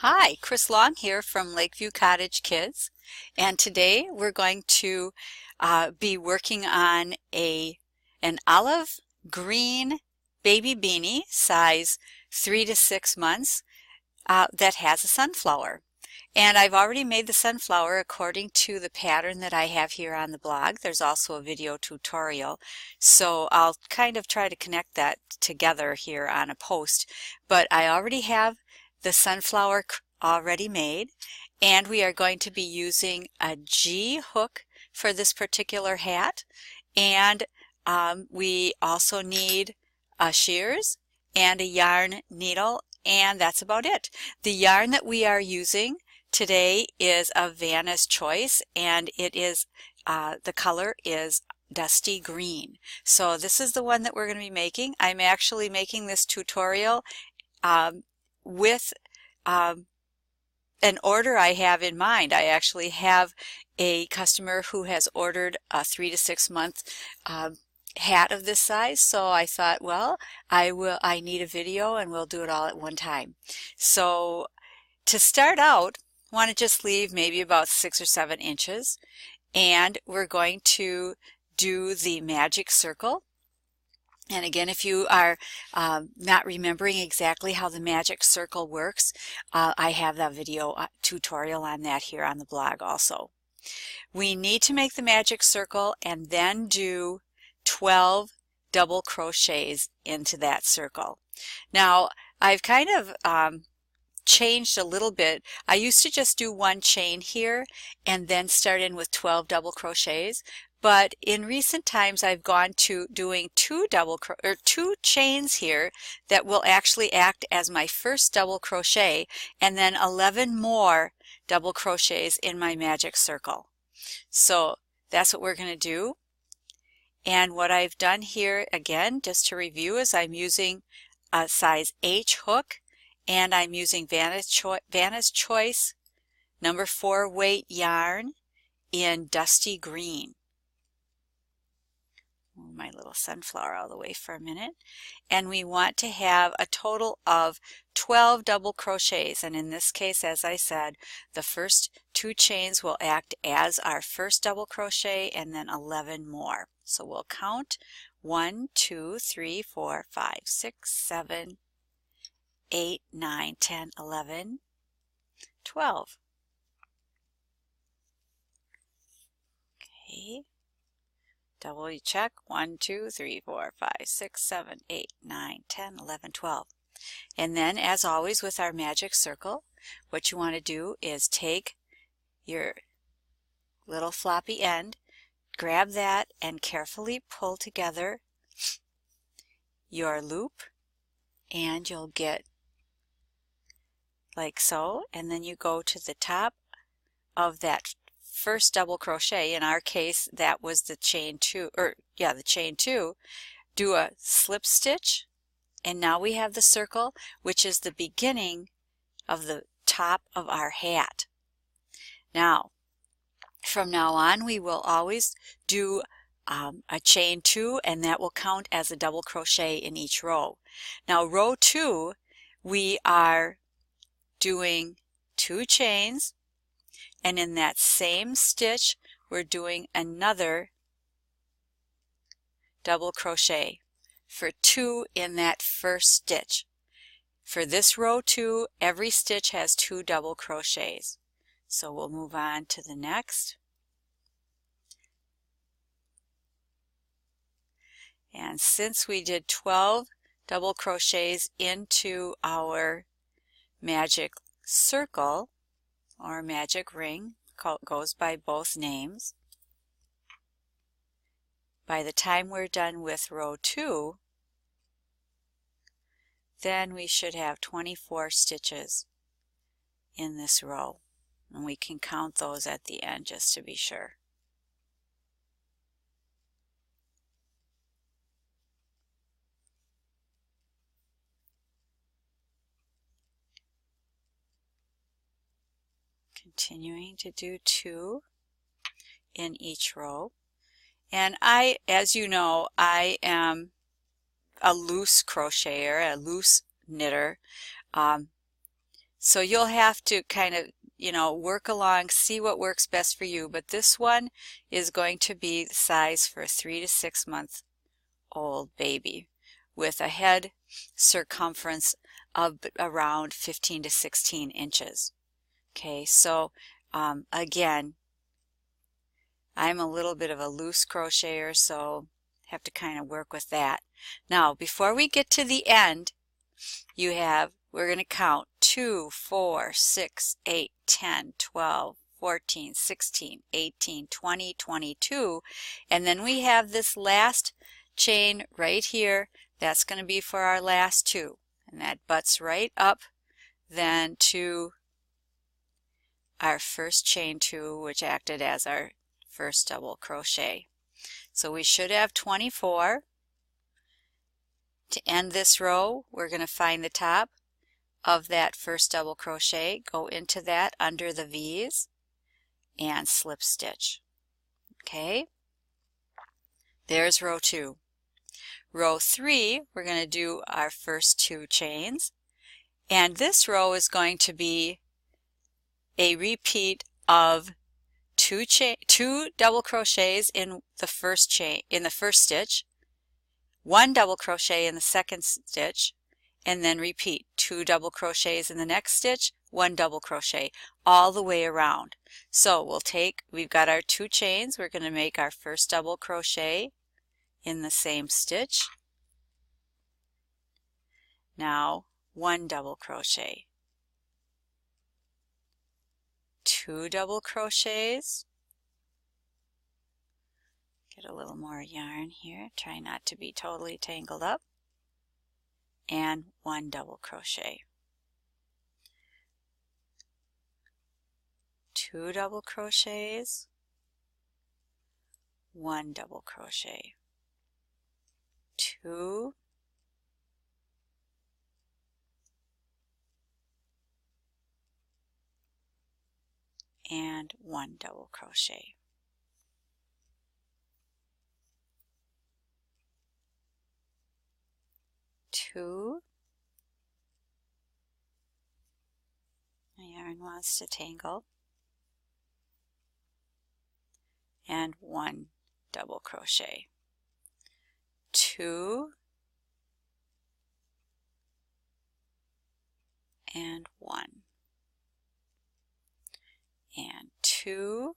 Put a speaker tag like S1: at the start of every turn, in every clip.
S1: Hi, Chris Long here from Lakeview Cottage Kids, and today we're going to be working on an olive green baby beanie, size 3 to 6 months, that has a sunflower. And I've already made the sunflower according to the pattern that I have here on the blog. There's also a video tutorial, so I'll kind of try to connect that together here on a post. But I already have the sunflower already made, and we are going to be using a G hook for this particular hat, and we also need shears and a yarn needle, and that's about it. The yarn that we are using today is a Vanna's Choice, and it is the color is dusty green. So this is the one that we're going to be making. I'm actually making this tutorial with an order I have in mind. I actually have a customer who has ordered a 3 to 6 month hat of this size, so I thought, well, I need a video and we'll do it all at one time. So to start out, I want to just leave maybe about 6 or 7 inches, and we're going to do the magic circle. And again, if you are not remembering exactly how the magic circle works, I have that video tutorial on that here on the blog also. We need to make the magic circle and then do 12 double crochets into that circle. Now, I've kind of changed a little bit. I used to just do one chain here and then start in with 12 double crochets, but in recent times I've gone to doing two chains here that will actually act as my first double crochet, and then 11 more double crochets in my magic circle. So that's what we're going to do. And what I've done here, again, just to review, is I'm using a size H hook, and I'm using Vanna's Choice number 4 weight yarn in dusty green. Move my little sunflower out of the way for a minute. And we want to have a total of 12 double crochets, and in this case, as I said, the first 2 chains will act as our first double crochet, and then 11 more. So we'll count 1, 2, 3, 4, 5, 6, 7, 8, 9, 10, 11, 12. Okay. Double check. 1, 2, 3, 4, 5, 6, 7, 8, 9, 10, 11, 12. And then, as always with our magic circle, what you want to do is take your little floppy end, grab that, and carefully pull together your loop, and you'll get like so, and then you go to the top of that first double crochet. In our case, that was the chain 2, the chain 2. Do a slip stitch, and now we have the circle, which is the beginning of the top of our hat. Now, from now on, we will always do a chain 2, and that will count as a double crochet in each row. Now, row 2, we are doing 2 chains, and in that same stitch we're doing another double crochet for 2 in that first stitch. For this row 2, every stitch has 2 double crochets. So we'll move on to the next. And since we did 12 double crochets into our magic circle or magic ring, goes by both names, by the time we're done with row 2, then we should have 24 stitches in this row, and we can count those at the end just to be sure. Continuing to do 2 in each row. And as you know, I am a loose crocheter, a loose knitter. So you'll have to kind of, work along, see what works best for you. But this one is going to be the size for a 3 to 6 month old baby with a head circumference of around 15 to 16 inches. Okay, so again, I'm a little bit of a loose crocheter, so have to kind of work with that. Now, before we get to the end, we're going to count 2, 4, 6, 8, 10, 12, 14, 16, 18, 20, 22, and then we have this last chain right here. That's going to be for our last two, and that butts right up then to our first chain two, which acted as our first double crochet. So we should have 24. To end this row, we're going to find the top of that first double crochet, go into that under the V's, and slip stitch. Okay, there's row 2. Row 3, we're going to do our first 2 chains, and this row is going to be a repeat of two double crochets in the first stitch, 1 double crochet in the second stitch, and then repeat 2 double crochets in the next stitch, 1 double crochet all the way around. So we've got our 2 chains. We're going to make our first double crochet in the same stitch. Now 1 double crochet, 2 double crochets, get a little more yarn here, try not to be totally tangled up, and 1 double crochet, 2 double crochets, 1 double crochet, 2, and 1 double crochet. 2. My yarn wants to tangle. And 1 double crochet. 2 and 1. And 2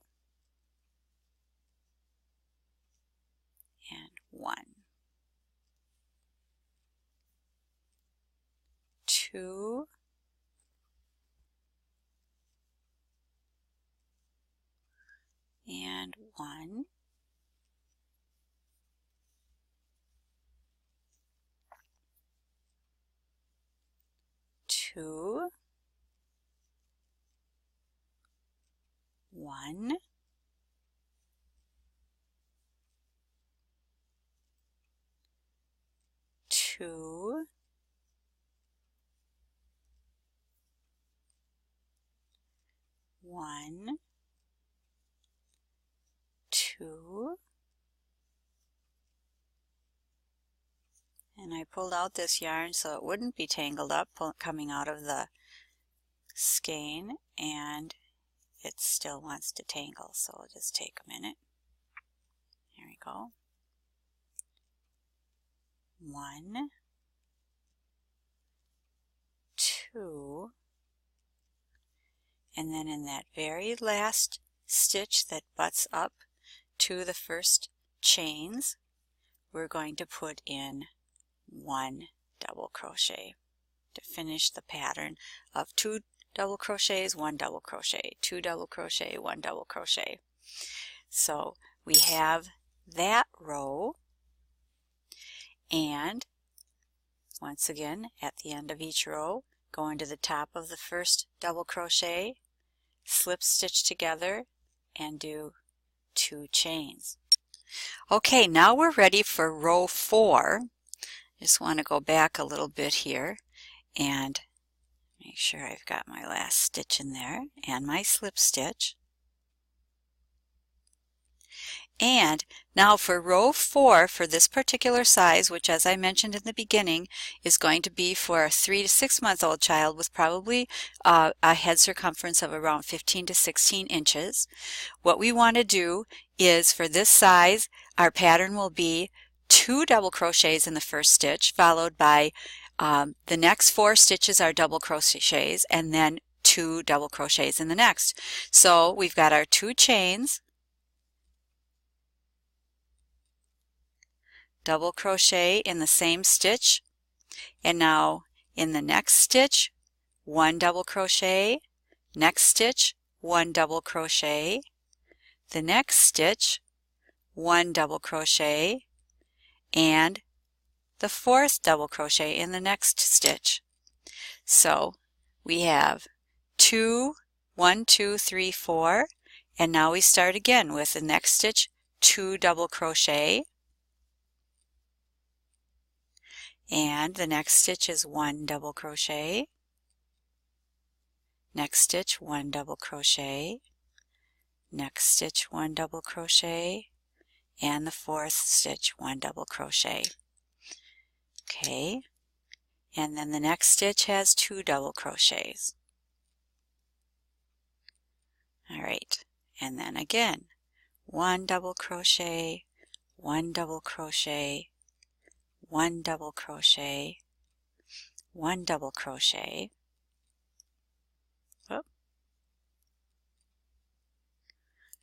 S1: and 1. 2 and 1. 2, 1, 2, 1, 2, and I pulled out this yarn so it wouldn't be tangled up coming out of the skein, and it still wants to tangle, so it'll just take a minute. Here we go. 1, 2, and then in that very last stitch that butts up to the first chains, we're going to put in 1 double crochet to finish the pattern of 2 double crochets, 1 double crochet, 2 double crochet, 1 double crochet. So we have that row, and once again at the end of each row, go into the top of the first double crochet, slip stitch together, and do 2 chains. Okay, now we're ready for row 4. Just want to go back a little bit here and make sure I've got my last stitch in there and my slip stitch. And now for row 4, for this particular size, which as I mentioned in the beginning is going to be for a 3 to 6 month old child with probably a head circumference of around 15 to 16 inches, what we want to do is for this size, our pattern will be 2 double crochets in the first stitch, followed by the next 4 stitches are double crochets, and then 2 double crochets in the next. So we've got our 2 chains, double crochet in the same stitch, and now in the next stitch 1 double crochet, next stitch 1 double crochet, the next stitch 1 double crochet, and the 4th double crochet in the next stitch. So we have 2, 1, 2, 3, 4, and now we start again with the next stitch 2 double crochet, and the next stitch is 1 double crochet, next stitch 1 double crochet, next stitch 1 double crochet, and the 4th stitch 1 double crochet. Okay, and then the next stitch has 2 double crochets. All right, and then again 1 double crochet, 1 double crochet, 1 double crochet, 1 double crochet. Whoop.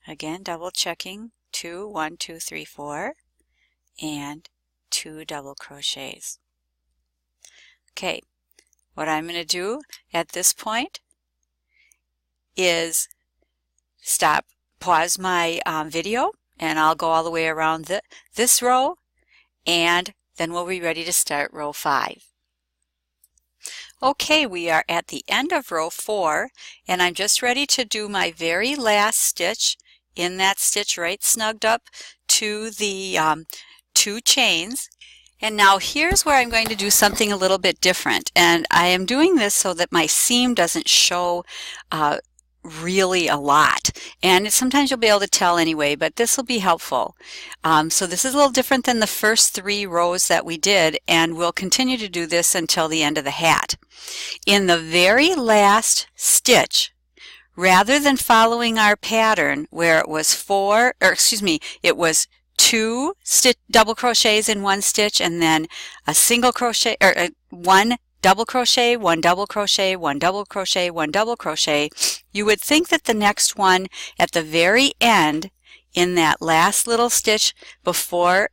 S1: Again, double checking 2, 1, 2, 3, 4, and 2 double crochets. Okay, what I'm going to do at this point is pause my video, and I'll go all the way around this row, and then we'll be ready to start row 5. Okay, we are at the end of row 4, and I'm just ready to do my very last stitch in that stitch right snugged up to the 2 chains. And now here's where I'm going to do something a little bit different, and I am doing this so that my seam doesn't show really a lot, and sometimes you'll be able to tell anyway, but this will be helpful. So this is a little different than the first 3 rows that we did, and we'll continue to do this until the end of the hat. In the very last stitch, rather than following our pattern where it was it was 2 double crochets in one stitch and then a single crochet, or 1 double crochet, 1 double crochet, 1 double crochet, 1 double crochet, you would think that the next one at the very end, in that last little stitch before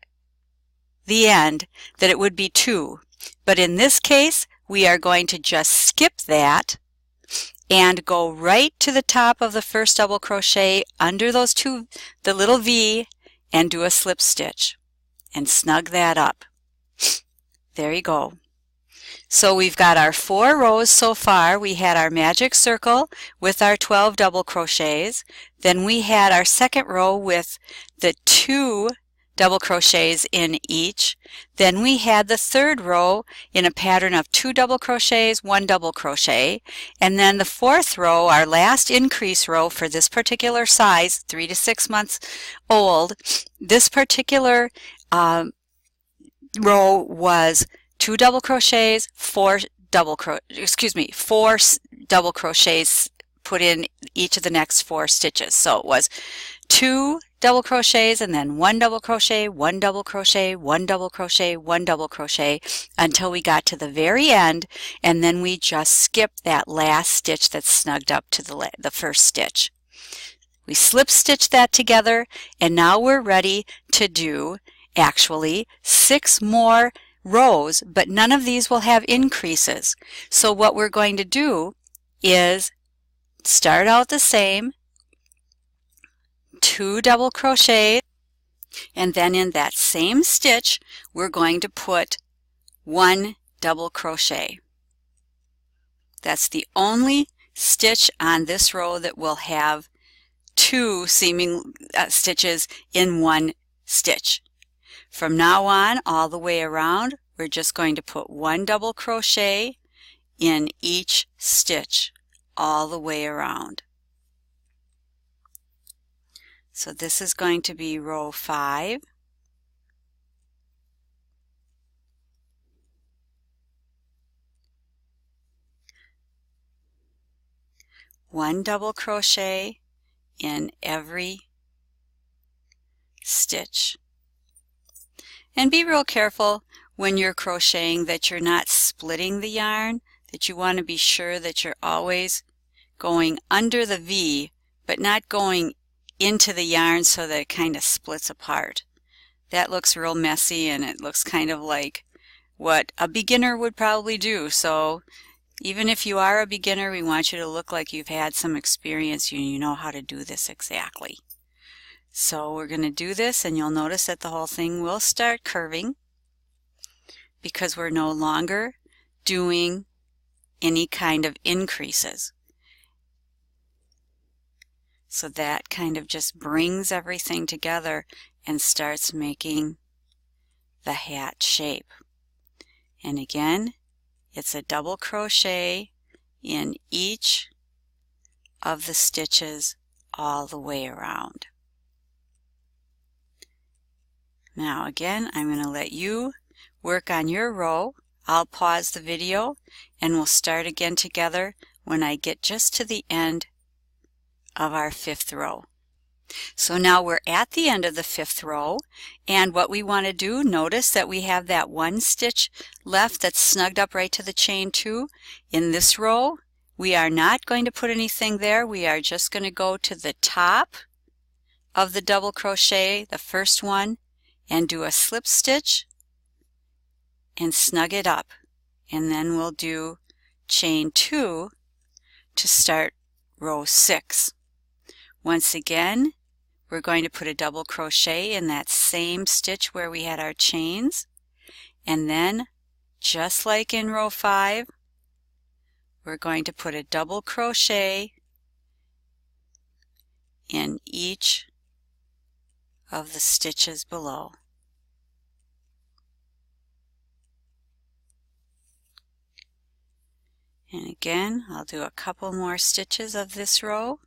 S1: the end, that it would be 2. But in this case, we are going to just skip that and go right to the top of the first double crochet under those 2, the little V, and do a slip stitch and snug that up. There you go. So we've got our 4 rows so far. We had our magic circle with our 12 double crochets. Then we had our second row with the 2 double crochets in each. Then we had the third row in a pattern of 2 double crochets, 1 double crochet. And then the 4th row, our last increase row for this particular size, 3 to 6 months old, this particular row was 2 double crochets, 4 double crochets put in each of the next 4 stitches. So it was 2 double crochets and then 1 double crochet, 1 double crochet, 1 double crochet, 1 double crochet until we got to the very end, and then we just skipped that last stitch that's snugged up to the first stitch. We slip stitch that together, and now we're ready to do actually 6 more rows, but none of these will have increases. So what we're going to do is start out the same, 2 double crochets, and then in that same stitch we're going to put 1 double crochet. That's the only stitch on this row that will have 2 seaming stitches in one stitch. From now on, all the way around, we're just going to put 1 double crochet in each stitch all the way around. So this is going to be row 5. One double crochet in every stitch. And be real careful when you're crocheting that you're not splitting the yarn, that you want to be sure that you're always going under the V, but not going into the yarn so that it kind of splits apart. That looks real messy, and it looks kind of like what a beginner would probably do. So even if you are a beginner, we want you to look like you've had some experience. You know how to do this exactly. So we're going to do this, and you'll notice that the whole thing will start curving because we're no longer doing any kind of increases. So that kind of just brings everything together and starts making the hat shape. And again, it's a double crochet in each of the stitches all the way around. Now again, I'm going to let you work on your row. I'll pause the video and we'll start again together when I get just to the end of our 5th row. So now we're at the end of the 5th row, and what we want to do, notice that we have that one stitch left that's snugged up right to the chain 2. In this row, we are not going to put anything there. We are just going to go to the top of the double crochet, the first one, and do a slip stitch and snug it up. And then we'll do chain 2 to start row 6. Once again, we're going to put a double crochet in that same stitch where we had our chains, and then just like in row 5, we're going to put a double crochet in each of the stitches below. And again, I'll do a couple more stitches of this row.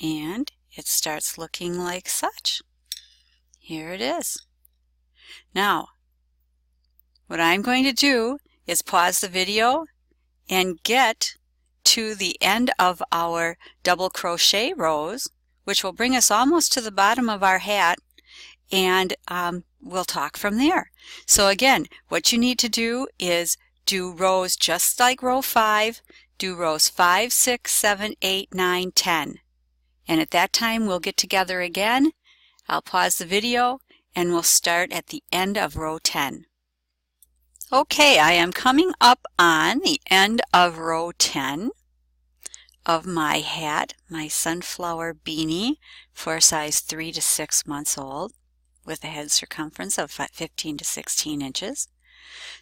S1: And it starts looking like such. Here it is. Now, what I'm going to do is pause the video and get to the end of our double crochet rows, which will bring us almost to the bottom of our hat, and we'll talk from there. So again, what you need to do is do rows just like row 5, do rows 5, 6, 7, 8, 9, 10. And at that time, we'll get together again. I'll pause the video and we'll start at the end of row 10. Okay, I am coming up on the end of row 10 of my hat, my sunflower beanie for size 3 to 6 months old with a head circumference of 15 to 16 inches.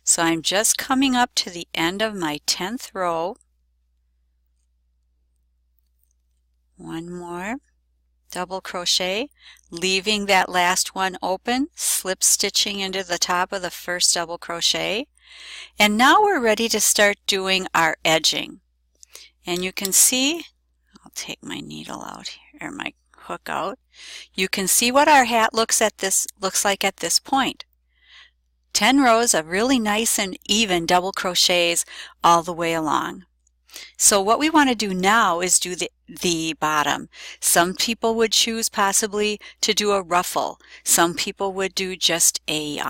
S1: So I'm just coming up to the end of my 10th row. One more double crochet, leaving that last one open, slip stitching into the top of the first double crochet. And now we're ready to start doing our edging. And you can see, I'll take my needle out here, or my hook out. You can see what our hat looks like at this point. 10 rows of really nice and even double crochets all the way along. So what we want to do now is do the bottom. Some people would choose possibly to do a ruffle. Some people would do just a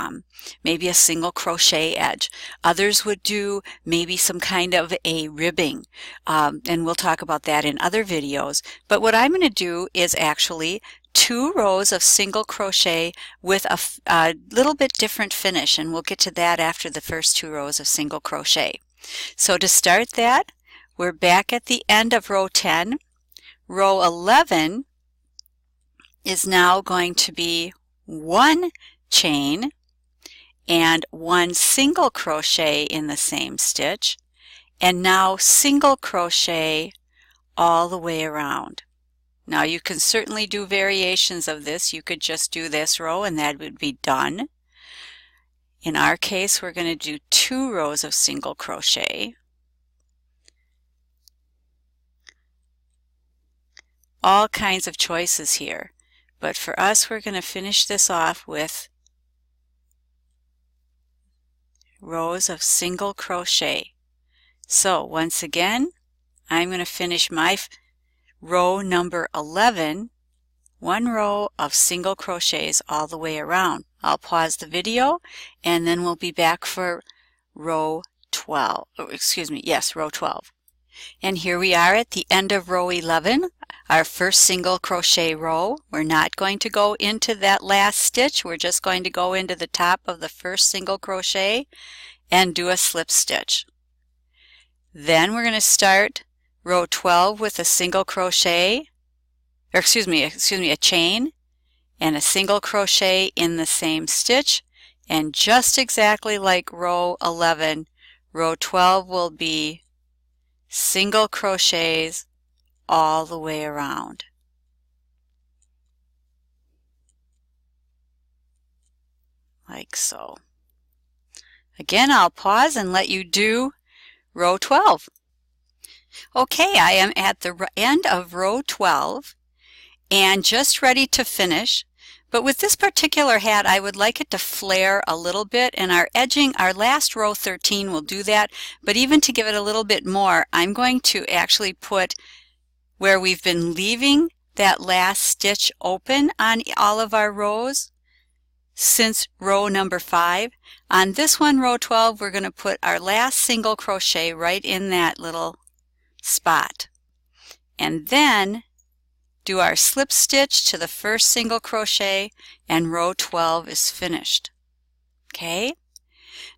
S1: maybe a single crochet edge. Others would do maybe some kind of a ribbing, and we'll talk about that in other videos. But what I'm going to do is actually 2 rows of single crochet with a little bit different finish, and we'll get to that after the first 2 rows of single crochet. So to start that, we're back at the end of row 10. Row 11 is now going to be 1 chain and 1 single crochet in the same stitch, and now single crochet all the way around. Now you can certainly do variations of this. You could just do this row and that would be done. In our case, we're going to do 2 rows of single crochet. all kinds of choices here, but for us we're going to finish this off with rows of single crochet. So once again, I'm going to finish my row number 11, one row of single crochets all the way around. I'll pause the video and then we'll be back for row 12. Oh, excuse me, yes, row 12. And here we are at the end of row 11, our first single crochet row. We're not going to go into that last stitch. We're just going to go into the top of the first single crochet and do a slip stitch. Then we're going to start row 12 with a single crochet, or excuse me, a chain and a single crochet in the same stitch. And just exactly like row 11, row 12 will be single crochets all the way around. Like so. Again, I'll pause and let you do row 12. Okay, I am at the end of row 12 and just ready to finish. But with this particular hat, I would like it to flare a little bit, and our edging, our last row 13 will do that. But even to give it a little bit more, I'm going to actually put where we've been leaving that last stitch open on all of our rows since row number 5. On this one, row 12, we're going to put our last single crochet right in that little spot. And then do our slip stitch to the first single crochet, and row 12 is finished. Okay?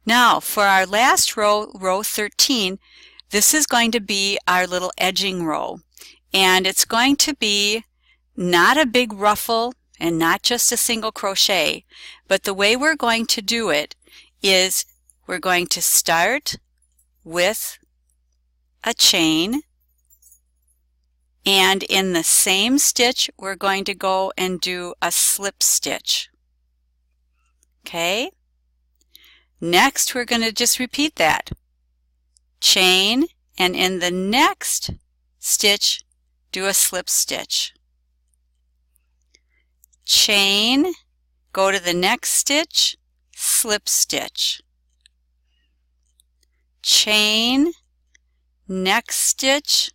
S1: Now for our last row, row 13, this is going to be our little edging row. And it's going to be not a big ruffle and not just a single crochet, but the way we're going to do it is we're going to start with a chain, and in the same stitch we're going to go and do a slip stitch. Okay? Next we're going to just repeat that. Chain, and in the next stitch do a slip stitch. Chain, go to the next stitch, slip stitch. Chain, next stitch,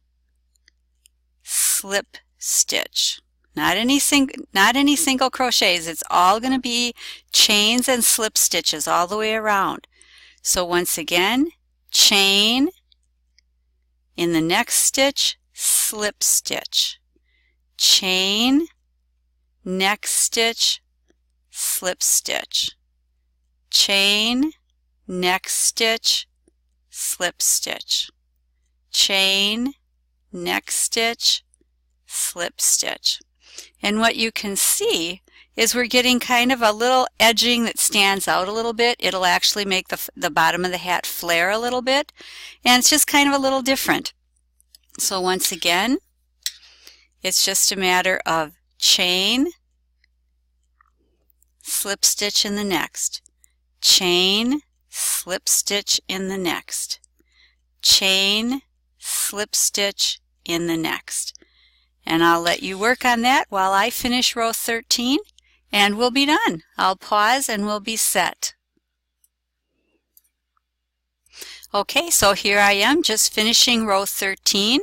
S1: slip stitch. Not any single crochets. It's all going to be chains and slip stitches all the way around. So once again, chain, in the next stitch, slip stitch. Chain, next stitch, slip stitch. Chain, next stitch, slip stitch. Chain, next stitch, slip stitch. And what you can see is we're getting kind of a little edging that stands out a little bit. It'll actually make the bottom of the hat flare a little bit, and it's just kind of a little different. So once again, it's just a matter of chain, slip stitch in the next, chain, slip stitch in the next, chain, slip stitch in the next. And I'll let you work on that while I finish row 13, and we'll be done. I'll pause and we'll be set. Okay, so here I am just finishing row 13.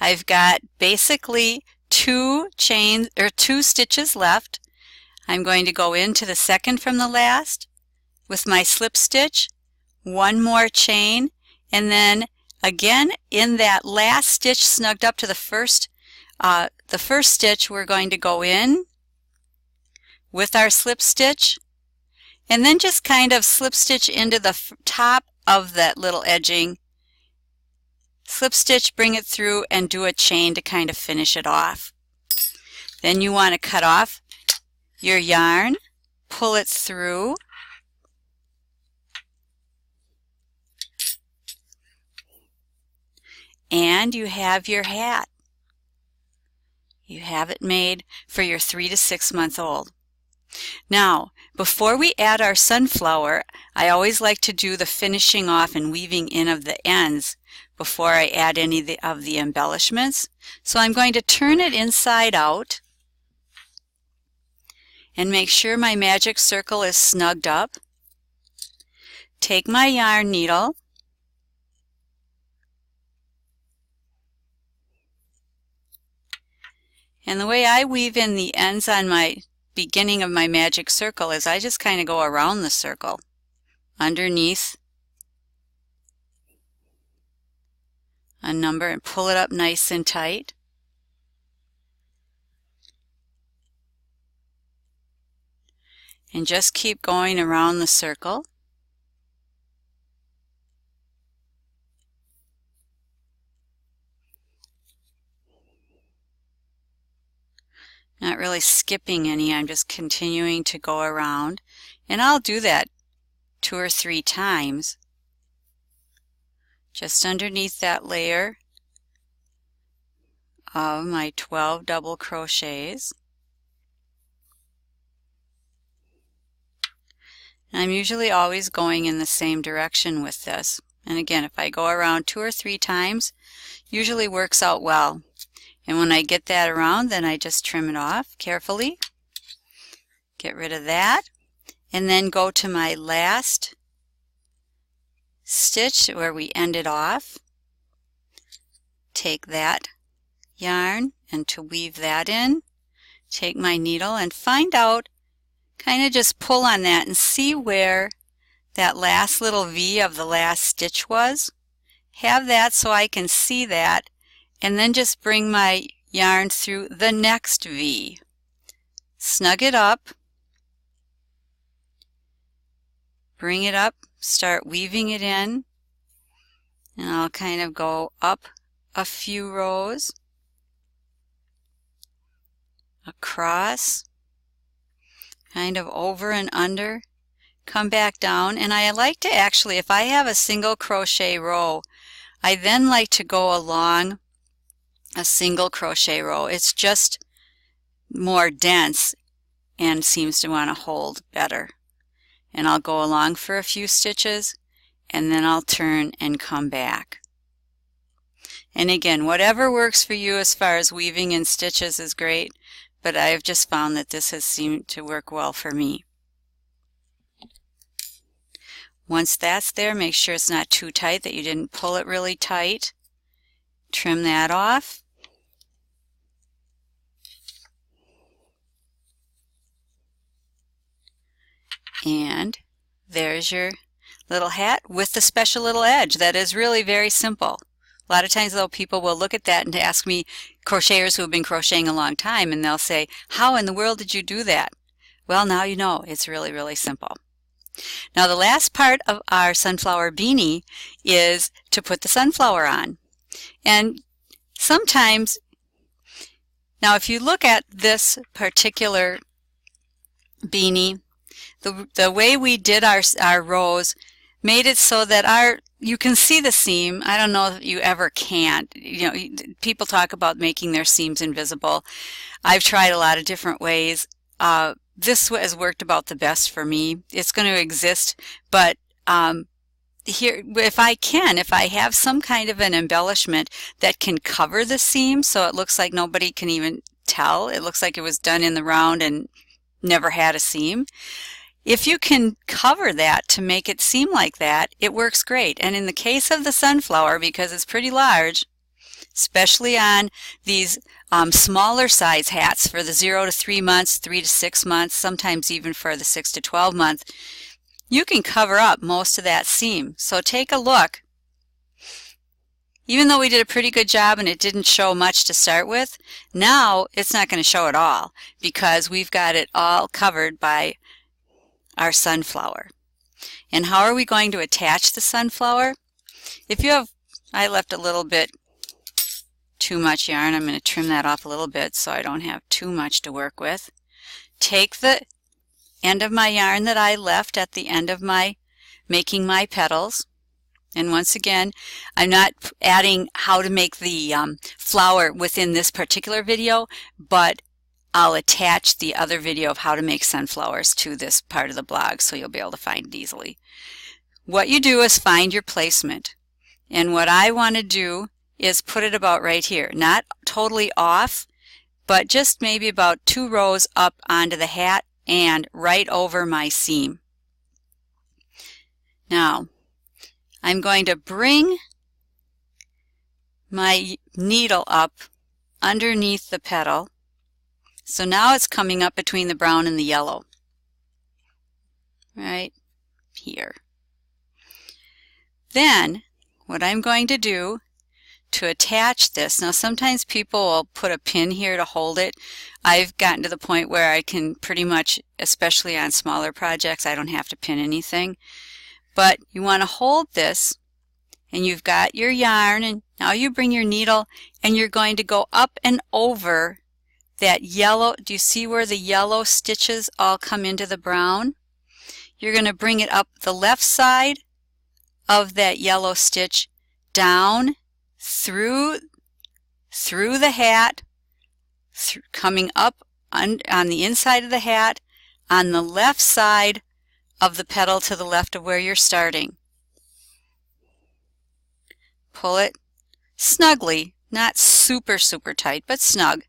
S1: I've got basically two stitches left. I'm going to go into the second from the last with my slip stitch, one more chain, and then again in that last stitch snugged up to the first stitch, we're going to go in with our slip stitch and then just kind of slip stitch into the top of that little edging, slip stitch, bring it through, and do a chain to kind of finish it off. Then you want to cut off your yarn, pull it through, and you have your hat. You have it made for your 3 to 6 month old. Now, before we add our sunflower, I always like to do the finishing off and weaving in of the ends before I add any of the embellishments. So I'm going to turn it inside out and make sure my magic circle is snugged up. Take my yarn needle and the way I weave in the ends on my beginning of my magic circle is I just kind of go around the circle underneath a number and pull it up nice and tight. And just keep going around the circle. Not really skipping any, I'm just continuing to go around. And I'll do that 2 or 3 times. Just underneath that layer of my 12 double crochets. And I'm usually always going in the same direction with this. And again, if I go around 2 or 3 times, usually works out well. And when I get that around, then I just trim it off carefully. Get rid of that. And then go to my last stitch where we ended off. Take that yarn and to weave that in, take my needle and find out, kind of just pull on that and see where that last little V of the last stitch was. Have that so I can see that, and then just bring my yarn through the next V. Snug it up, bring it up, start weaving it in, and I'll kind of go up a few rows, across, kind of over and under, come back down, and I like to actually, if I have a single crochet row, I then like to go along a single crochet row. It's just more dense and seems to want to hold better. And I'll go along for a few stitches and then I'll turn and come back. And again, whatever works for you as far as weaving in stitches is great, but I've just found that this has seemed to work well for me. Once that's there, make sure it's not too tight, that you didn't pull it really tight. Trim that off. And there's your little hat with the special little edge. That is really very simple. A lot of times, though, people will look at that and ask me, crocheters who have been crocheting a long time, and they'll say, how in the world did you do that? Well, now you know. It's really, really simple. Now, the last part of our sunflower beanie is to put the sunflower on. And sometimes, now if you look at this particular beanie, the way we did our rows made it so that you can see the seam. I don't know if you ever can't. You know, people talk about making their seams invisible. I've tried a lot of different ways. This has worked about the best for me. It's going to exist, but here, if I have some kind of an embellishment that can cover the seam so it looks like nobody can even tell, it looks like it was done in the round and never had a seam. If you can cover that to make it seem like that, it works great. And in the case of the sunflower, because it's pretty large, especially on these smaller size hats for the 0 to 3 months, 3 to 6 months, sometimes even for the 6 to 12 month, you can cover up most of that seam. So take a look. Even though we did a pretty good job and it didn't show much to start with, now it's not going to show at all because we've got it all covered by our sunflower. And how are we going to attach the sunflower? If you have, I left a little bit too much yarn. I'm going to trim that off a little bit so I don't have too much to work with. Take the end of my yarn that I left at the end of my making my petals. And once again, I'm not adding how to make the flower within this particular video, but I'll attach the other video of how to make sunflowers to this part of the blog so you'll be able to find it easily. What you do is find your placement. And what I want to do is put it about right here. Not totally off, but just maybe about 2 rows up onto the hat and right over my seam. Now, I'm going to bring my needle up underneath the petal. So now it's coming up between the brown and the yellow, right here. Then what I'm going to do to attach this, now sometimes people will put a pin here to hold it. I've gotten to the point where I can pretty much, especially on smaller projects, I don't have to pin anything. But you want to hold this, and you've got your yarn, and now you bring your needle and you're going to go up and over that yellow. Do you see where the yellow stitches all come into the brown? You're going to bring it up the left side of that yellow stitch, down through the hat, coming up on the inside of the hat, on the left side of the petal to the left of where you're starting. Pull it snugly, not super tight, but snug.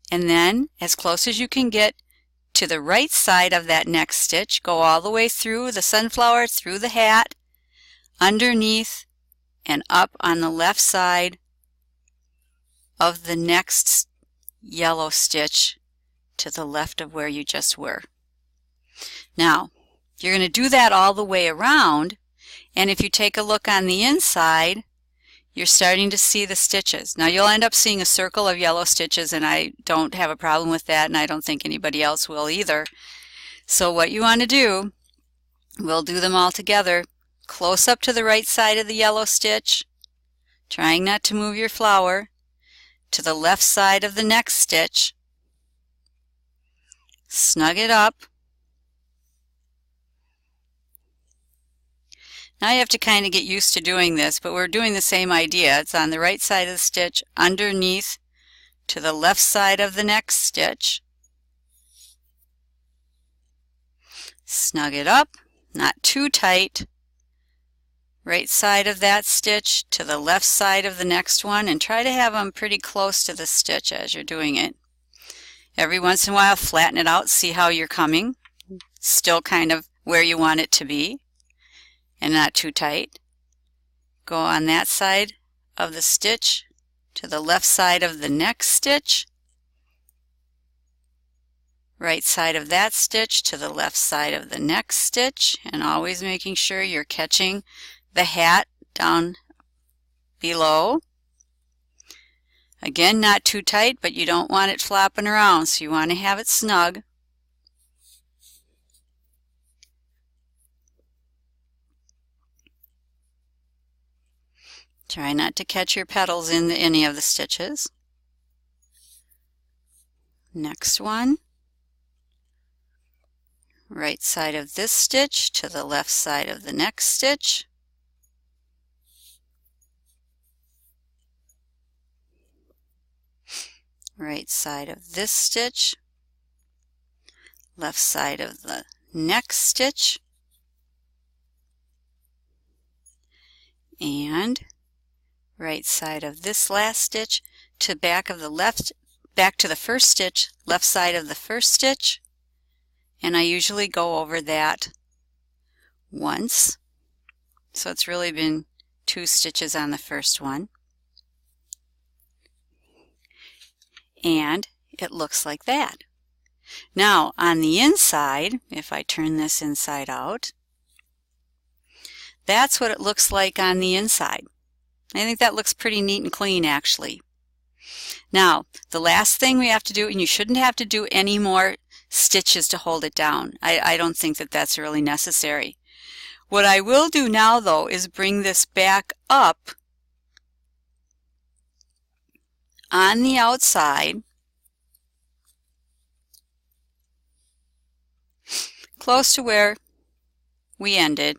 S1: And then as close as you can get to the right side of that next stitch, go all the way through the sunflower, through the hat, underneath, and up on the left side of the next yellow stitch to the left of where you just were. Now, you're going to do that all the way around, and if you take a look on the inside, you're starting to see the stitches. Now you'll end up seeing a circle of yellow stitches, and I don't have a problem with that, and I don't think anybody else will either. So what you want to do, we'll do them all together. Close up to the right side of the yellow stitch, trying not to move your flower, to the left side of the next stitch, snug it up. Now you have to kind of get used to doing this, but we're doing the same idea. It's on the right side of the stitch, underneath, to the left side of the next stitch. Snug it up, not too tight. Right side of that stitch to the left side of the next one, and try to have them pretty close to the stitch as you're doing it. Every once in a while, flatten it out, see how you're coming. Still kind of where you want it to be, and not too tight. Go on that side of the stitch to the left side of the next stitch. Right side of that stitch to the left side of the next stitch, and always making sure you're catching the hat down below. Again, not too tight, but you don't want it flopping around, so you want to have it snug. Try not to catch your petals in any of the stitches. Next one. Right side of this stitch to the left side of the next stitch. Right side of this stitch, left side of the next stitch, and right side of this last stitch to back to the first stitch, left side of the first stitch, and I usually go over that once, so it's really been 2 stitches on the first one. And it looks like that. Now on the inside, if I turn this inside out, that's what it looks like on the inside. I think that looks pretty neat and clean actually. Now the last thing we have to do, and you shouldn't have to do any more stitches to hold it down. I don't think that that's really necessary. What I will do now though is bring this back up on the outside, close to where we ended.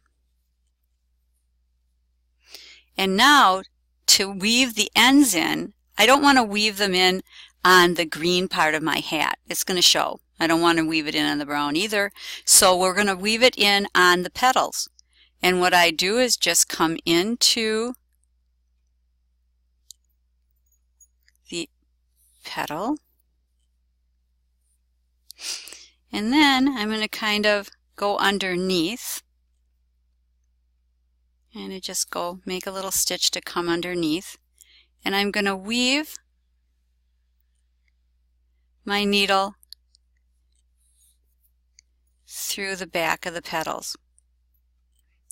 S1: And now to weave the ends in, I don't want to weave them in on the green part of my hat. It's going to show. I don't want to weave it in on the brown either. So we're going to weave it in on the petals. And what I do is just come into the petal. And then I'm going to kind of go underneath. And I just go make a little stitch to come underneath. And I'm going to weave my needle through the back of the petals.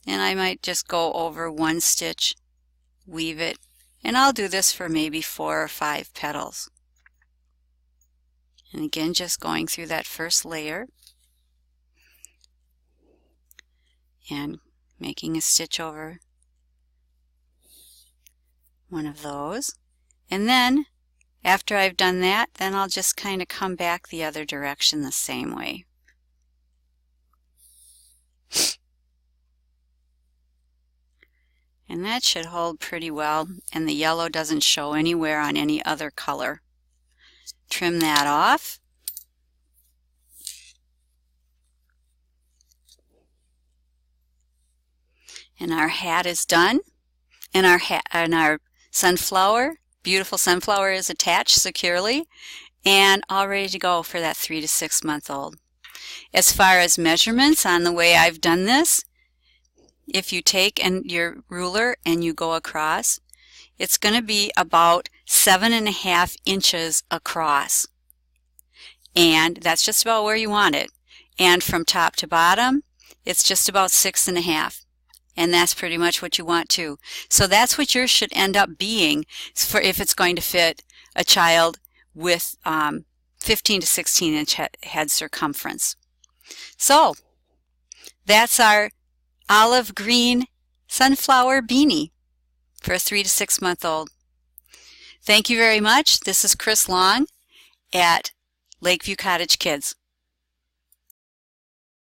S1: And I might just go over one stitch, weave it, and I'll do this for maybe 4 or 5 petals. And again, just going through that first layer and making a stitch over one of those. And then after I've done that, then I'll just kind of come back the other direction the same way. And that should hold pretty well, and the yellow doesn't show anywhere on any other color. Trim that off. And our hat is done. And our sunflower, beautiful sunflower, is attached securely and all ready to go for that 3 to 6 month old. As far as measurements on the way I've done this, if you take your ruler and you go across, it's going to be about 7.5 inches across. And that's just about where you want it. And from top to bottom, it's just about 6.5. And that's pretty much what you want too. So that's what yours should end up being for if it's going to fit a child with 15 to 16 inch head circumference. So that's our olive green sunflower beanie for a 3 to 6 month old. Thank you very much. This is Chris Long at Lakeview Cottage Kids.